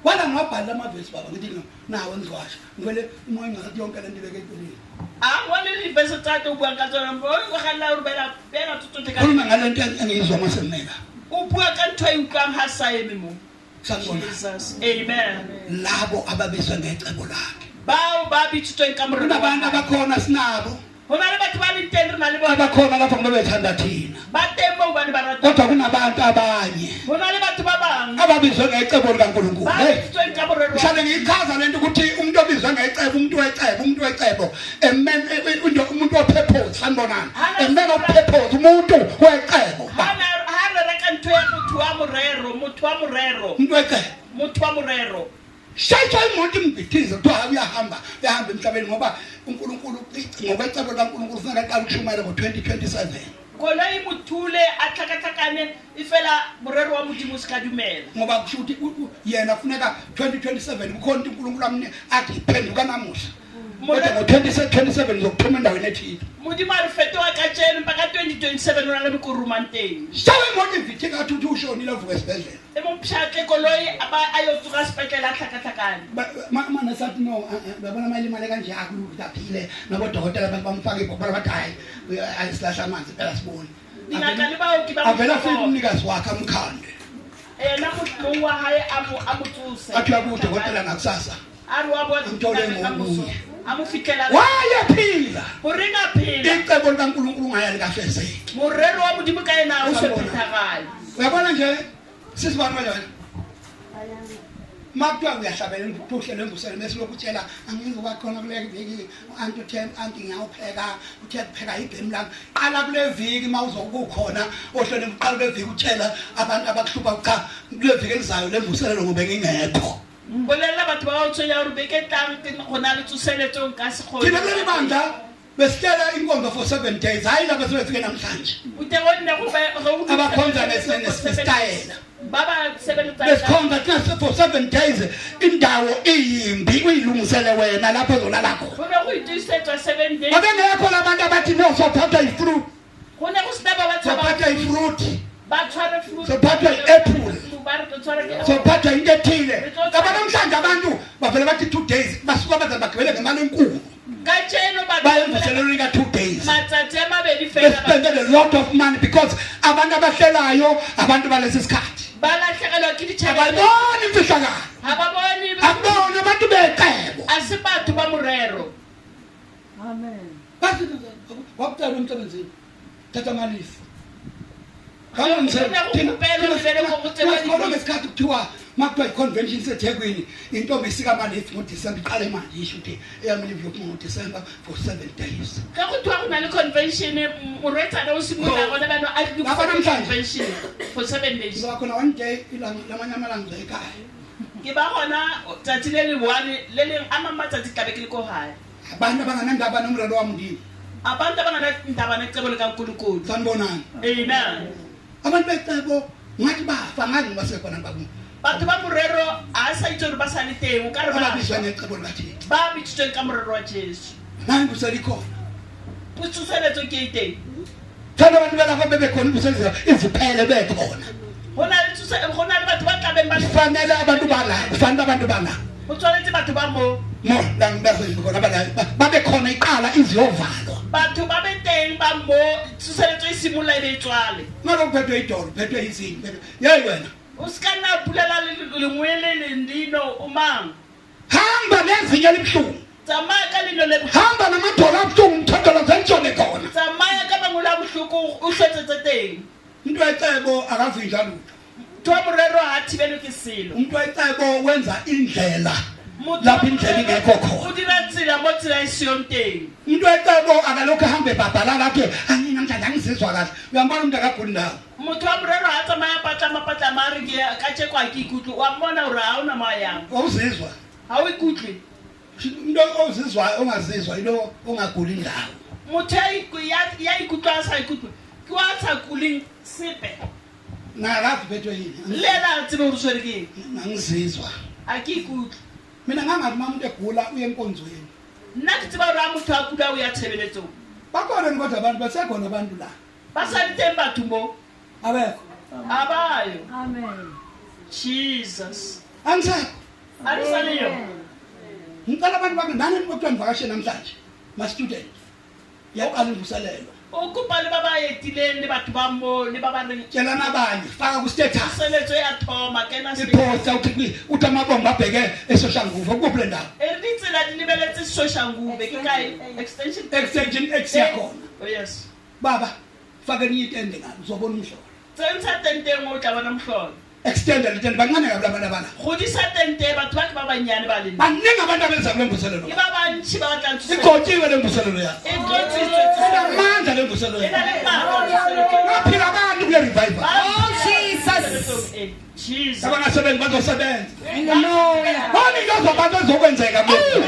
wala ngabhala amavesi baba ngithi nawe ngizwasho ngivele umoya ngathi yonke lento ibeke equlile khuluma ngalento engiyizwa masemneka Amen. Labo ababizwe ngecebo lakhe Kunabantu abakhona sinabo abakhona lapho ngoba bethanda thina kodwa kunabantu abanye ababizwe ngecebo likaNkulunkulu mhlawumbe ngiyichaza lento ukuthi umuntu obizwe ngecebo umuntu wecebo umuntu opurpose sanibonani emele opurpose umuntu wecebo Mutu wa murero. Shayitha imoto imbithize kuthiwa uyahamba emhlabeni ngoba uNkulunkulu ngoba icebo likaNkulunkulu kufanele aqale ukushumayela ngo-2027 Kona imuthule athakathakane ifela murero wa Modimo sikadumela ngoba kusho ukuthi yena kufuneka 2027 kukhona uNkulunkulu amne athi phenduka namuhla kodwa ngo-2027 ngizokuphuma endaweni ethile Modimo arifete wakatshela mpaka 2027 unale mikurumanteni shawe imoto ivithika athi uthi ushonile avuka esibhedlela emumphshakhe koloyi ayosuka esibhedlela athakathakane mana sathi no babona malimale kanje akulukuthi aphile nabodokotela bamfaka ibhokobala bathi hayi ayisilahla amanzi phela sibone avela futhi umnikazi wakhe amkhande namuhlu wahaye amutsuse athi uyakudokotela ngakusasa amufikela wayaphila uringa phila icebo likaNkulunkulu ngaya likafezeki murero wa Modimo ka yena usophithakala uyabona nje sisibani kanjani makuthiwa uyahlabela uhlelo lwembuselo bese lokutshela angizoba khona kule viki anti ngiyawupheka uthe kupheka igame lami qala kule viki mawuzokukhona ohlelo uqala kule viki utshela abantu abakuhlupa cha kule viki elizayo lemvuselelo ngobe ngingekho bolela batho ba utsoya rubeke tang gona le tsuseletso nka se khona thina le bandla besitela inkonzo for 7 days hayi lapha sebefike namhlanje utewona kuba abakhonza nesitayela baba sebenza besikhonza thina for 7 days indawo iyimbi uyilungisele wena lapho ozolala khona kuba kuyitisetswa 7 days abengekho labantu abathi no sophatha ifruit khona kusinaba bathi sophatha ifruit bathwala fruit sophatha iapple sophatha into ethile abanamhlanje abantu bavele bathi 2 days basuka baze bagibele ngemali enkulu kacheno bayemvuselelo ka 2 days matsatsi amabili they spend a lot of money because abantu abahlelayo abantu balesi sikhathi balahlekelwa kiditshela ababoni imfihlakalo ababoni abona abantu becebo asibathu bamurero Amen. bathi wakucela umsebenzini thatha amalifu kama ngesikhathi kuthiwa makuthiwa i-convention sethekwini intombi isikamalifu ngodisemba iqala imanje isho ukuthi eyamilifu yokuphuma ngodisemba for 7 days ka kuthiwa kunale convention uretsana usimula kona abantu convention for 7 days ngoba khona one day lamanye amalanga ekhaya ke ba gona tsatsi le le one le le amatsatsi tlabeke le ko hae abantu abanganandaba nomrelo waModimo abantu abanganandaba necebo likaNkulunkulu sanibonani amen abantu becebo ngathi bafa ngani basekhona babu batho ba morero a sa itse re ba sa le teng o ka re ba ababizwa ngecebo likaThixo ba bitsitswe ka morero wa Jesu nani buselikhona pususeletso ke iteng thana abantu belapha bebekhona ubuselela iziphele bekhona hona le batho ba tlabeng ba kufanele abantu bala kufanele abantu bala o tshwanetse batho ba mo la ngibazengikona babe khona iqala iziyovalwa batho ba be teng ba mo tsuseletso isimula ile etswale ngalokuphethwe idolo phethwe izinto yeyi wena o ska nna pulela lengwele lendino umang hamba nezinye elibuhlungu tsamaya ka leno le hamba namadolo abuhlungu mthodolo zentshone khona tsamaya ka mangwele a teng umuntu wecebo akavinjwa lutho motho wa morero ha thibelwe ke selo umuntu wecebo wenza indlela lapho indlela ingekho o khona dira tsela mo tsela e siyong teng umuntu wecebo akalokhu ahambe ebhabhalala athi angina mhlanje angizizwa kahle uyambona umuntu akaguli ndawo motho wa morero ha tsamaya patlama a re ke ka tshekwa ke ikutlwe wa mmona gore ha o na moyang awuzizwa ha o ikutlwe into ozizwayo ongazizwa into ongaguli ndawo motho ya ikutlwa a sa ikutlwe ke wa sa kuleng sepe ngakazi phethwe yini le ena a tsebe gore swere ke eng angizizwa a ke ikutlwe mina ngangathi uma umuntu egula uye enkonzweni nna ke tseba gore a motho a kula o ya tshebeletsong bakhona ni kodwa abantu basekhona abantu la ba sa diteng batho mo abekho a bayo Amen. jesus angisekho a di sa leyo ngicela abantu bakhe nani nikuthiwa nivakashe namhlanje ma-student yaqala imvuselelo o kopa le ba ba etileng le batho ba mo le ba ba reng tshelana abanye faka ku-status puseletso ya thoma kena iphosta uthi amabomba abheke esoshanguva kukuphi ndawo e re ditsela di lebeletse soshangube ke kae extension extension x yakhona oh yes baba fake ninye itende ngalo uzobona umhlolo tsentsha tenteng o tla bona mohlolo extenda litende bancane kabi abantu abana godisa tente batho ba ke ba banyane ba lena baningi abantu abenza kule mvuselelo ke ba bantši ba batlang thuso igotshiwe le mvuselelo yakho e tlotsitswe inamandla le mvuselelo e na yakho le maatla baphila abantu kule revival oh Jesus. jesus abangasebenzi bazosebenza Hallelujah. bani into zobantu ezizokwenzeka Jesus.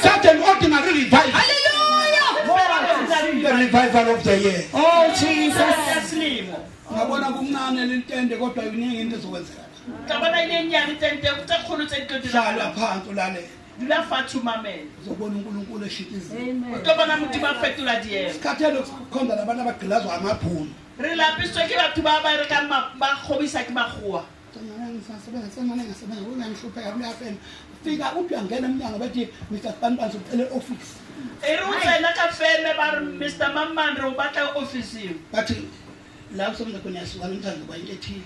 such an ordinary revival Hallelujah. the revival of the year Oh, Jesus. yasilimo ngabona kumncane lentende kodwa iningi into ezokwenzeka ka bona ile nyane tente tse kgolo tse tlo hlala dira phansi ulalela dula fatshe o mamele uzobona unkulunkulu eshita izinto o Amen. tlo bona modimo a fetola diemo isikhathelo kukhonza nabantu abagqilazwa amabhunu re lapisitswe ke batho ba ba re ka ba kgobisa ke makgowa uyangihlupheka kuyafena fika uthi uyangena emnyango bathi Mr. Bantwana sicele office e re o tsena ka feme ba re mr mamman re o batla officing bathi la kusebenza khona yasuka namhlanje kwayinto ethile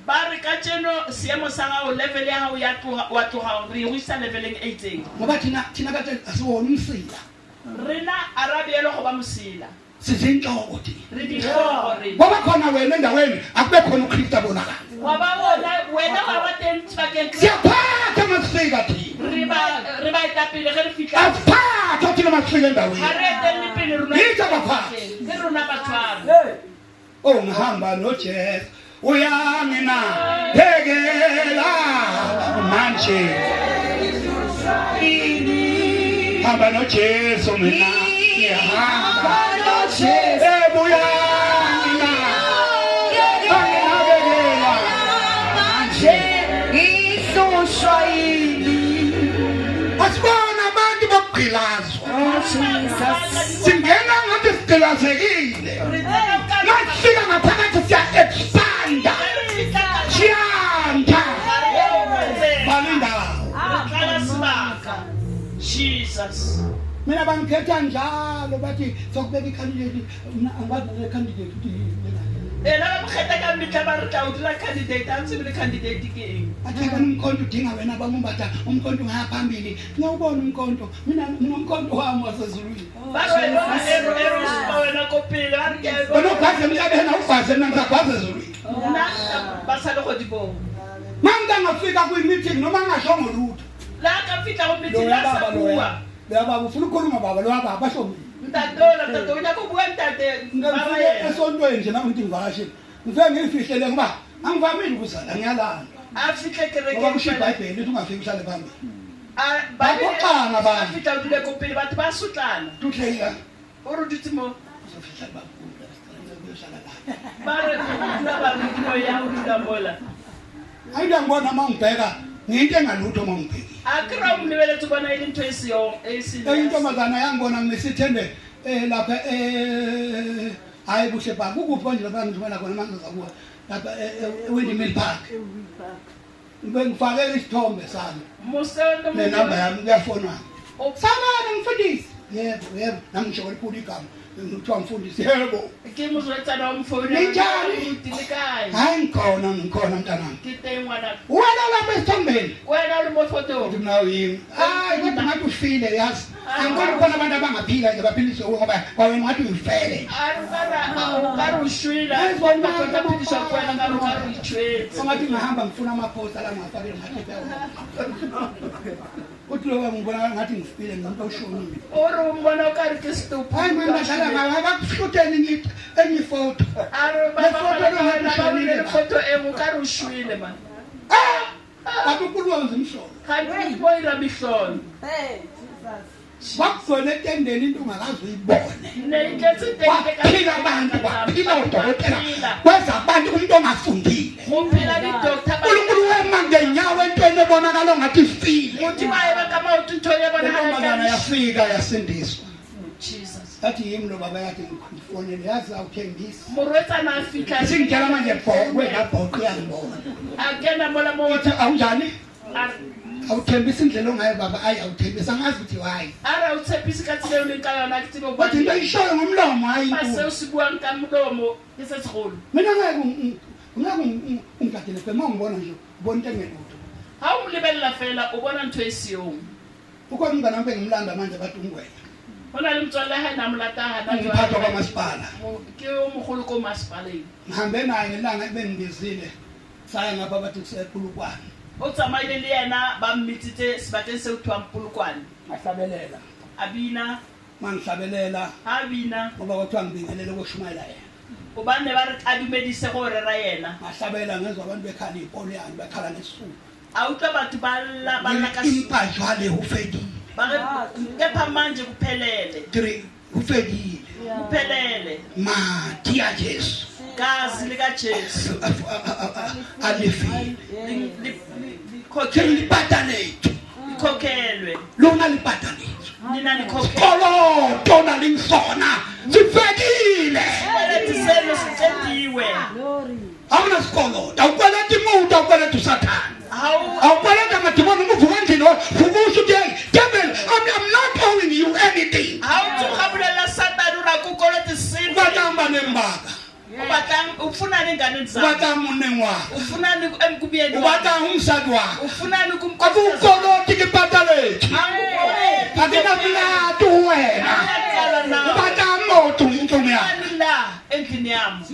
ba re ka tseno seemo sa gago level ya gago wa tloga re go isa leveleng e itseng ngoba thina kade asiwona umsila rena arabielo go ba mosela sizinhloko thina re ditlhogo re ngoba khona wena endaweni akube khona uKristu abonakala wa ba wena wa ba teng tshwakeng siyaphatha masifika thina re ba etapele ge re fitlha asiphatha thina masifika endaweni ga re etelele pele rona Yithi abaphathi. ke rona batshware ngihamba noJesu uyangina hekela manje hamba noJesu mina ngiyahamba noJesu ebuyangina angina manje Ngihlushwa yini? asibona abantu bokugqilazwa Oh, Jesus. singena ngathi sigqilazekile nasifika ngaphakathi siya-expanda siyanda balindawo Qala sibaka jesus mina bangikhetha njalo bathi sokubeka ikhandidate angazi necandidate ukuthi ena ba mokgetha ka mitla ba re tla o dira candidate a ntsebele candidate ke eng atheka umkhonto udinga wena bangumbatha umkhonto ngaya phambili ngiyawubona umkhonto mina umkhonto wami wasezulwini ba re wena ko pele a re ke wena ugwaze emhlabeni awugwaze mina ngisagwaze ezulwini nna ba sa le go dibong mangangafika kwi-meeting noma angashongo lutho la ka fitla go meeting la sa bua loya baba ufuna ukukhuluma baba loya baba basho mina ntate o nyaka go bua ntate ba ba ngifike yena esontweni nje nami ngithi ngivakashile ngifike ngiyifihlele ngoba angivamile ukuzala ngiyalanda a fitlhe ngoba kusho kerekeng ibhayibheli lithi ungafiki uhlale phambili ba abantu. fitla o dule ko pele batho ba sotlana tuhleka o re dutse mo uzofihla bakula uyohlala la ba re dula ba re dilo ya o dula mola ayinto angibona uma ngibheka ngiyinto engalutho uma ngibhekile a kry-a umlebeletse bona e le ntho e seyong e enye intombazana yangibona nginesithembe lapha hayi buhle park kukuphi konje lapha ngithumela khona mangizakuwa lapha eWindmill Park ngifake isithombe sami mosendo nenamba yami kuyafonwa sabana mfundisi yebo nami ngisho liphula igama ngithiwa mfundisi yebo ke motswetsana wa mfounu Ninjani? le kae hayi ngikhona mntanami ke teng ngwana wena lapha esithombeni wena o le mo fotong uthi mina uyimi hayi kodwa ngathi ufile yazi angikona khona abantu abangaphila nje baphiliswe ngoba wena ngathi uyifele ngathi ngihamba ngifuna amaphosta la ngafakile ngathi uthi lo ngibona ngathi ngifile ngumuntu oshonile hayi mina ngihlala ngabakuhluteni ngithi enye photo abukhulu wenzimhlolo wakuzona etendeni into ungakazi uyibone waphila abantu waphila udokotela kwenza abantu umuntu ongafundile uNkulunkulu wema ngenyawo entweni ebonakala ngathi ifile intombazana yafika yasindiswa athi yimi lo baba yakhe ngifonele yazi awuthengisa singitshela manje bhokwe yangibona awunjani awuthembisa indlela ongayo baba ayi awuthembisa angazi ukuthi why wathi into ishoyo ngomlomo hayi mina ngeke ungadele phela ngibona nje ubona into engelutho hawumlibela fela ubona ntwe esiyong ukhona umngane wami ngimlanda manje bathi ungwenya hona limtswala ha namlata ha ngiphathwa kwamasipala ke umkhulu komasipaleni ngihambe naye ngelanga ebengibizile saya ngapha bathi kusePulukwane utsamayile le yena ba mmitsitse sibateng se uthwa Mpulukwane ahlabelela abina mangihlabelela abina ngoba kwathiwa ngibingelele koShumayela yena ubane ba re adumedise go re ra yena ahlabela ngezwe abantu bekhala ipolo yani bekhala nesisuku awutwa batho balla ka impajwale ufedile kepha manje kuphelele kuphelele mati ya Jesu gazi lika Jesu alifile likhokhele lipatanethu likhokhelwe lona lipatanethu nina likhokhelwe kolo tona lingsona sifekile kweletiselo sithendiwe awuna sikolo awukweleta imuntu awukweleta usathane awukweleta madimoni umuvuka endlini fukusho uthi devil I'm not owing you anything awutsukabulela satani urakukoleta batamba nembaka ufunani ingane zakho batamba uneng wakho ufunani emkubiyeni batamba umsadi wakho ufunani akukoloti kipataleti akinakulatu wena batamba umuntu yakho la endlini yami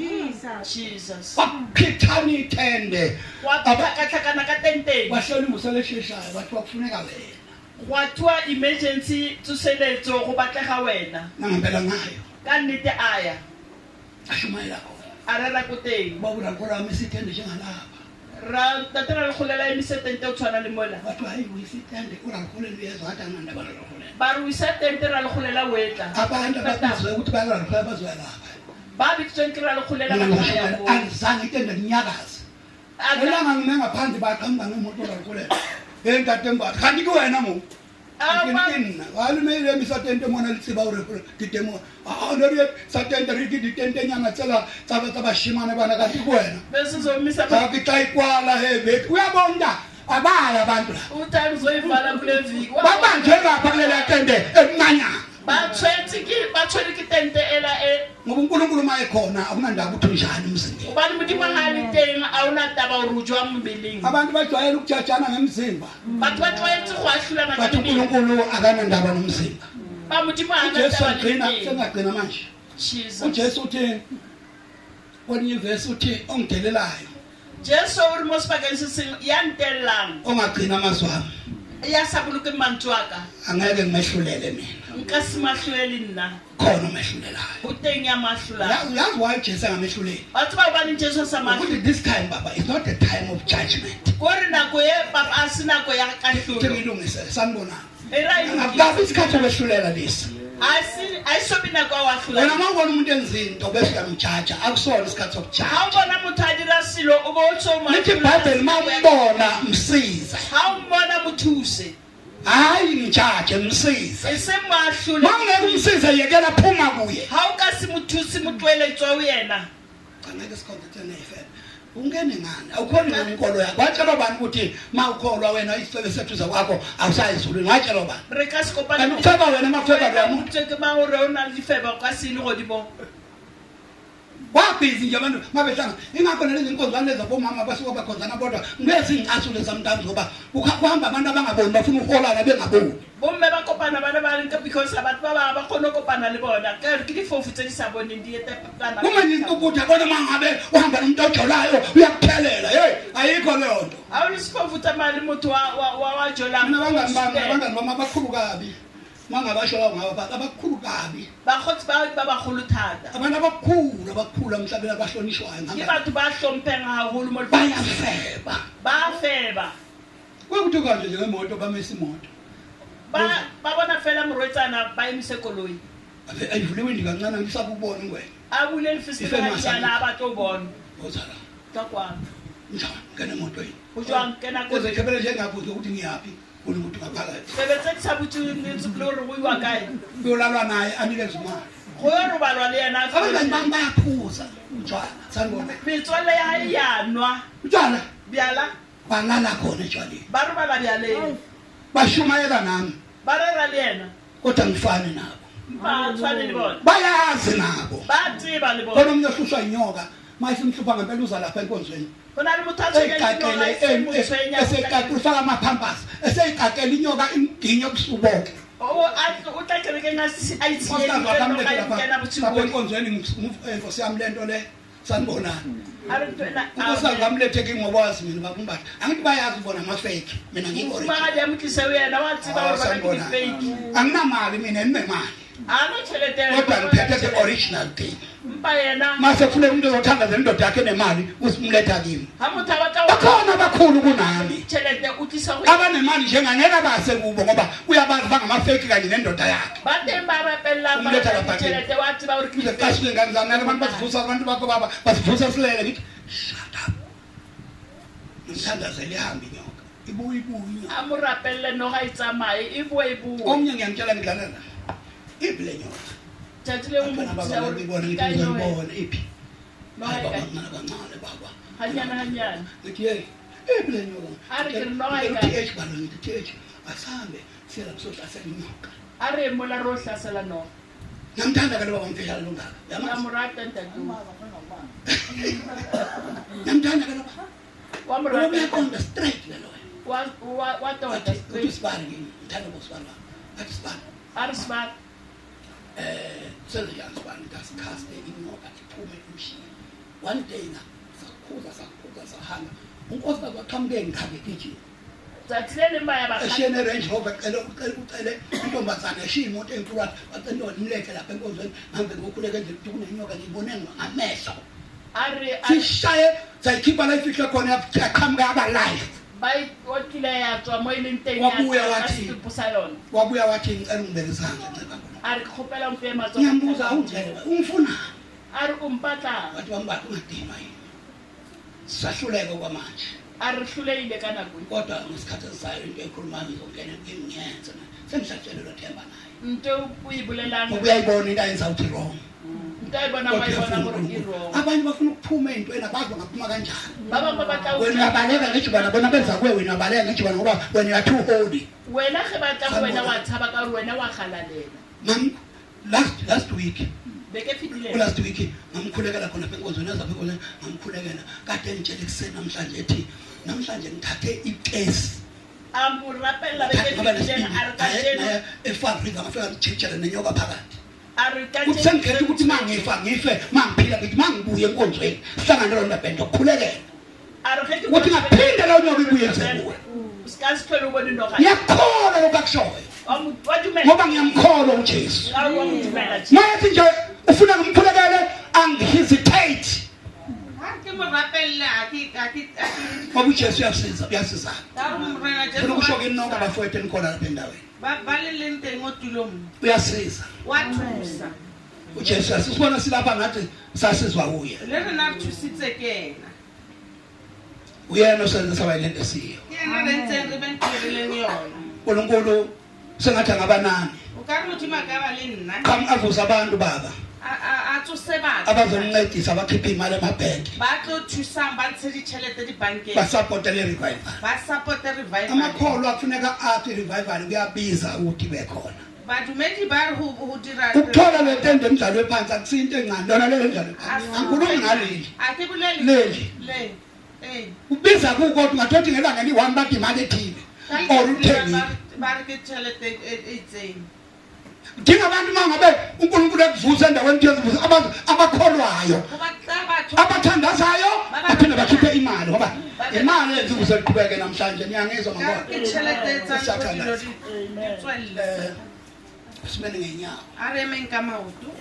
Jesus wakhithani ithende waphakathakana ka tenteng wahleli nguselesheshayo bathi wakufuneka wena kwathiwa emergency tsuseletso go batlega wena nangempela ngayo ka nnete aya ashumayela khona arara ko teng babura nkolo wami sithende njengalapha ra tatela le kholela emisetente o tshwana le mola bathi hayi uyisithende urankolelo yezwa hata nganda barankolelo ba re usetente ra le kholela wetla abantu ababizwe ukuthi bayarankolelo bazwe lapha ba bitsweng ke ra le kholela ka ya mo alizange itende linyakazi elanga ngine ngaphandle baqhamba ngemoto rankolelo entatengwa kanti ke wena mo nna walimele misatente mona litsiba ore ditemo lori satente re ke ditente nyana tsela tsa bashimane bana ka dikwena besizomisa ka ke tla ikwala hebe uyabonda abaya abantu utangizoyivala kule viki babanje lapha kulele tente emncanyana batshwele ke tente ela ngoba uNkulunkulu maye khona akunandaba uthi njani emzimbeni ubani muti mahali teng awunataba urujwa mbeleng abantu bajwayela ukujajana ngemzimba batho bajwayetse go ahlula na bathi uNkulunkulu akanandaba nomzimba ba muti Jesu mahali agcina sengagcina manje Jesus uJesu uthi kwenye verse uthi ongidelelayo Jesu uri mo sebakeng se seng ya ntellang ongagcina amazwi ami ya sa boloke mantswe aka angeke ngimehlulele mina nka se mahlulele nna khona umehlulelayo o teng ya mahlula yazi why Jesu angamehluleli batho ba bane Jesu sa ukuthi mahlula this time baba is not the time of judgment gore nako ye papa a se nako ya kahlulo ngilungisele sanibona era akabi isikhathi wehlulela lesi ayisobi nako wa hlula wena mawubona umuntu enzinto bese uyamjaja akusona isikhathi sokujaja ha ubona motho a dira silo o bo tso mo lithi iBhayibheli mawumbona msiza ha umbona mothuse hayi ngijaje msiza ese mahlule mawungeke umsize yekela phuma kuye ha o ka se mothusi motwele tswa yena angeke sikhonzethene ifela ungene ngani awukhona inkolo yakho watshela bani ukuthi mawukholwa wena isicelo sethu zakwakho awusayizulwini watshela bani re ka se kopane kanti ufeba wena mafeba ya muntu ke ma o re ona le feba ka se le godimo wabhizi nje abantu mabehlanga ingakho nalezi inkonzane lezi bomama basuka bakhonzana bodwa ngezi ngicasule sometimes ngoba kuhamba abantu abangaboni bafuna uholana bengaboni bomme ba kopana bana ba nka because abantu ba ba khona kopana le bona ke re ke difofu tse di sa boneng di ete plana uma ngikubuthi kodwa mangabe uhamba nomuntu ojolayo uyakuphelela hey ayikho leyo nto awuli sifofu tamali motho wa jola mina abangani bama bakhulu kabi mangabasho ngaba abakhulu kabi ba khotsi ba bagolo thata abantu abakhulu emhlabeni abahlonishwayo ke batho ba hlompheng haholo mo bayafeba kwekuthi kanje njengemoto bamisa imoto ba bona fela morwetsana ba emise koloi ayivuliwe ndikancane ngisabubona ngwena abule lefisela yana abatho bona ozala takwana njani ngene emotweni ujwang kena ko uzekhebele njengabuze ukuthi ngiyapi kunokuthi ngaphakathi sebetse sabuthi ngiziploro kuyiwa kae uyolalwa naye anikeze imali khoyo balwa le yana abangani bami bayaphuza njalo sanibona mitswale ya yanwa utshana byala balala khona etshwaleni ba re bala byale bashumayela nami ba rera le yena kodwa ngifane nabo ba tshwane le bona bayazi nabo ba tsiba le bona kodwa umuntu ohlushwa inyoka mayisimhlupha ngempela uza lapha enkonzweni kona le muthathe ke eyigaqele eseyigaqela amaphampas eseyigaqela inyoka imdinyo kusuboke o utakele ke ngasi ayithiye lapha enkonzweni Nkosi yami lento le sanibonani usangamlethe ke ngokwazi mina babumbatha angithi bayazi bona ama-fake mina ngikho yamkhise yena wathi bawona fake anginamali mina enemali anothelete kodwa ngiphethe the original thing mpa yena mase kufune umuntu ozothandaza indoda yakhe nemali usimletha kimi hamutha bakhona abakhulu kunami thelete uthisa abanemali njengangeke abase kubo ngoba uyabazi bangama-fake kanye nendoda yakhe thelete wathi kasule ngani zami abantu basivusa abantu bakho baba basivusa silele ngithi shut up ngithandazele ihambe inyoka ibuye amurapelle noga itsamaye ibuye omnye ngiyamtshela ngidlalela iphi le nyoka thathile ngibona iphi kancane baba hanyana ngithi hey iphi le nyoka TH balo ngithi TH asambe siyela kusohlasela inyoka are mola ro hlasela no namthanda ke lo bamfihla lo ngaka amurata ntatu namthanda ke lo wamurata uyakonda straight le lo what the straight sibani ngithanda bosibani athi sibani arsbat senze njani sibani ngasikhaste inyoka iphume emshini one day na sakhuza sahamba unkosikazi waqhamuke ngikhabe kitchen thathile mbaya ba eshene Range Rover ucele intombazana eshiya imoto enkulu wacela nimlethe lapha enkonzweni ngihambe ngokhuleka nje kunenyoka ngibone ngamehlo sishaye sayikhipha la ifihle khona yaqhamuka aba live bayi othile yatswa mo ilenteng wabuya wathi ngicela ungibeke isandla nceba ari khopela mfema tswa ngiyambuza ungitshela ungifuna ari umpatla wathi bambatha ungadima yini sahluleka kwamanje arihlulekile kana kuyi kodwa ngesikhathi esizayo into ekhulumayo izongena ngiyenze sengihlatshelelwa themba naye into uyibulelana ubuyayibona into ayenza uthi wrong into ayibona wayibona ukuthi wrong abanye bafuna ukuphuma ezintweni abazi bangaphuma kanjani baba batla wena uyabaleka ngejubana bona benza kuwe wena uyabaleka ngejubana ngoba wena you are too holy wena ge batla wena wa thaba ka wena wa khalalela mam last week beke fitile last week ngamkhulekela khona phe enkonzweni yazaphe khona ngamkhulekela kade ngitshela ekseni namhlanje ethi namhlanje ngithathe ikesi amurapella beke fitile arkatshela efar river ngafika ngitshitshela nenyoka phakathi arkatshela usengikhetha ukuthi mangifa ngife mangiphila ngithi mangibuye enkonzweni sihlangane lo ndabendo khulekela arkhethi ukuthi ngaphinde lo nyoka ibuye kuwe usikasithole ubona indoka yakholwa lokakushoyo ngoba ngiyamkholwa uJesu mayethi nje ufuna ngimkhulekele angihesitate ngoba uJesu uyasiza funa ukusho ke nonke abafowethu enikhona lapha endaweni uyasiza uJesu sisibona silapha ngathi sasizwa kuye uyena osenza sabayilento esiyo uNkulunkulu sengathi angabanani avuza abantu baba abazomncedisa abakhipha imali emabhenki basapota le revival amakholo afuneka athi revival kuyabiza ukuthi bekhona badumedi ba re ho dira ukuthola le tende emdlalo ephansi akusinto encane lona le ndlalo ephansi angikhulumi ngaleli a ke bolele leli le ubiza kukodwa ungathothi ngelanga ni-1 bathi imali ethile or uthengile ba re ke tšhelete e itseng dinga abantu mangabe uNkulunkulu ekuvusa endaweni yezivusa abakholwayo abathandazayo baphinde bakhiphe imali ngoba imali yenza ukuze liqhubeke namhlanje niyangizwa mangona ke tšhelete tsa dilo di tswelle simene ngenyawo a remeng ka maoto